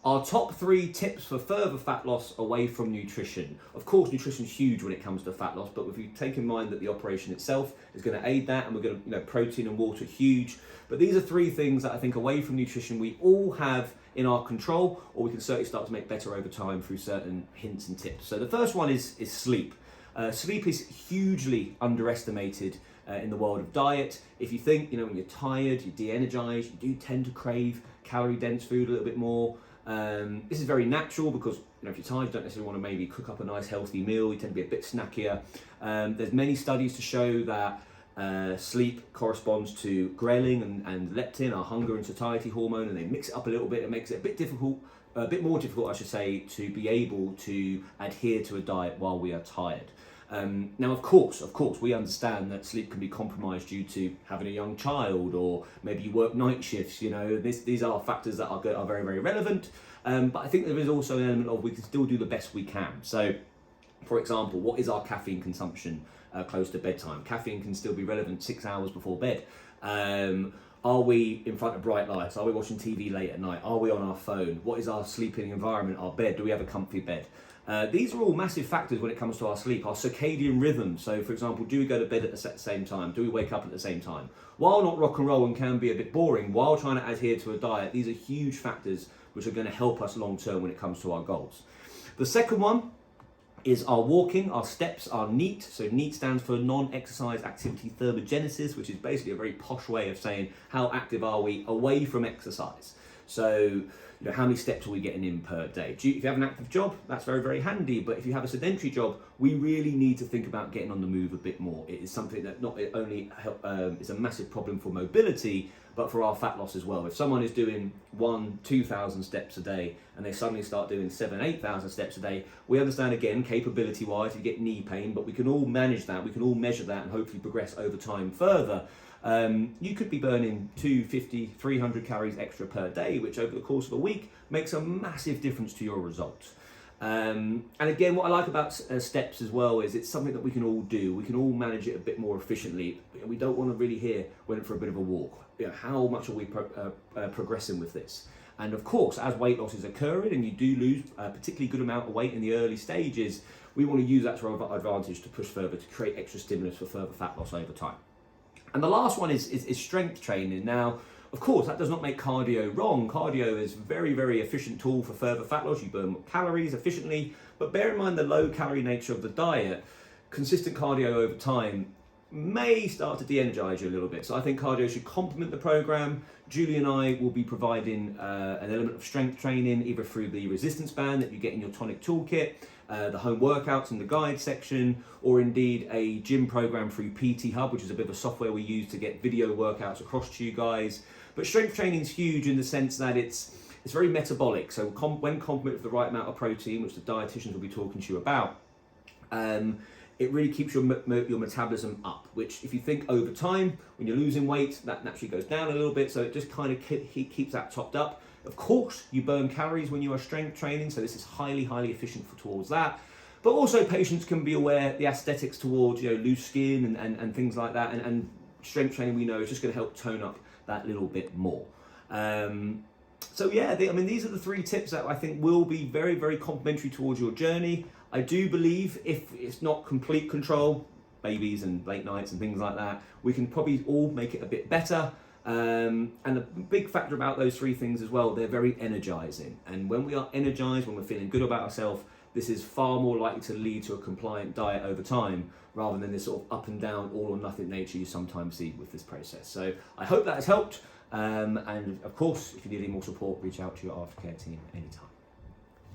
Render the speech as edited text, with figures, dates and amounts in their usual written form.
Our top 3 tips for further fat loss away from nutrition. Of course, nutrition is huge when it comes to fat loss, but if you take in mind that the operation itself is going to aid that, and we're going to, protein and water, huge. But these are 3 things that I think away from nutrition we all have in our control, or we can certainly start to make better over time through certain hints and tips. So the first one is sleep. Sleep is hugely underestimated in the world of diet. If you think, when you're tired, you're de-energized, you do tend to crave calorie-dense food a little bit more. This is very natural because if you're tired, you don't necessarily want to maybe cook up a nice healthy meal. You tend to be a bit snackier. There's many studies to show that sleep corresponds to ghrelin and leptin, our hunger and satiety hormone, and they mix it up a little bit. It makes it a bit more difficult, I should say, to be able to adhere to a diet while we are tired. Now, of course, we understand that sleep can be compromised due to having a young child, or maybe you work night shifts. These are factors that are very, very relevant. But I think there is also an element of we can still do the best we can. So, for example, what is our caffeine consumption close to bedtime? Caffeine can still be relevant 6 hours before bed. Are we in front of bright lights? Are we watching TV late at night? Are we on our phone? What is our sleeping environment, our bed? Do we have a comfy bed? These are all massive factors when it comes to our sleep, our circadian rhythm. So, for example, do we go to bed at the same time? Do we wake up at the same time? While not rock and roll and can be a bit boring, while trying to adhere to a diet, these are huge factors which are going to help us long term when it comes to our goals. The second one is our walking. Our steps are NEAT. So NEAT stands for non-exercise activity thermogenesis, which is basically a very posh way of saying how active are we away from exercise. So, how many steps are we getting in per day? If you have an active job, that's very, very handy. But if you have a sedentary job, we really need to think about getting on the move a bit more. It is something that not only is a massive problem for mobility, but for our fat loss as well. If someone is doing 2,000 steps a day and they suddenly start doing 8,000 steps a day, we understand, again, capability-wise, you get knee pain, but we can all manage that, we can all measure that and hopefully progress over time further. You could be burning 250, 300 calories extra per day, which over the course of a week makes a massive difference to your results. And again, what I like about steps as well is it's something that we can all do. We can all manage it a bit more efficiently. We don't want to really hear went for a bit of a walk. How much are we progressing with this? And of course, as weight loss is occurring and you do lose a particularly good amount of weight in the early stages, we want to use that to our advantage to push further, to create extra stimulus for further fat loss over time. And the last one is strength training. Now, of course, that does not make cardio wrong. Cardio is a very, very efficient tool for further fat loss. You burn calories efficiently, but bear in mind the low calorie nature of the diet. Consistent cardio over time may start to de-energize you a little bit. So I think cardio should complement the program. Julie and I will be providing an element of strength training, either through the resistance band that you get in your tonic toolkit, the home workouts in the guide section, or indeed a gym program through PT Hub, which is a bit of a software we use to get video workouts across to you guys. But strength training is huge in the sense that it's very metabolic. So when complemented with the right amount of protein, which the dietitians will be talking to you about, it really keeps your metabolism up, which if you think over time, when you're losing weight, that naturally goes down a little bit. So it just kind of keeps that topped up. Of course, you burn calories when you are strength training. So this is highly, highly efficient towards that. But also patients can be aware the aesthetics towards loose skin and things like that. And strength training, we know, is just going to help tone up that little bit more. So yeah, these are the 3 tips that I think will be very, very complementary towards your journey. I do believe if it's not complete control, babies and late nights and things like that, we can probably all make it a bit better. And the big factor about those 3 things as well, they're very energizing. And when we are energized, when we're feeling good about ourselves, this is far more likely to lead to a compliant diet over time, rather than this sort of up and down, all or nothing nature you sometimes see with this process. So I hope that has helped. And of course, if you need any more support, reach out to your aftercare team anytime.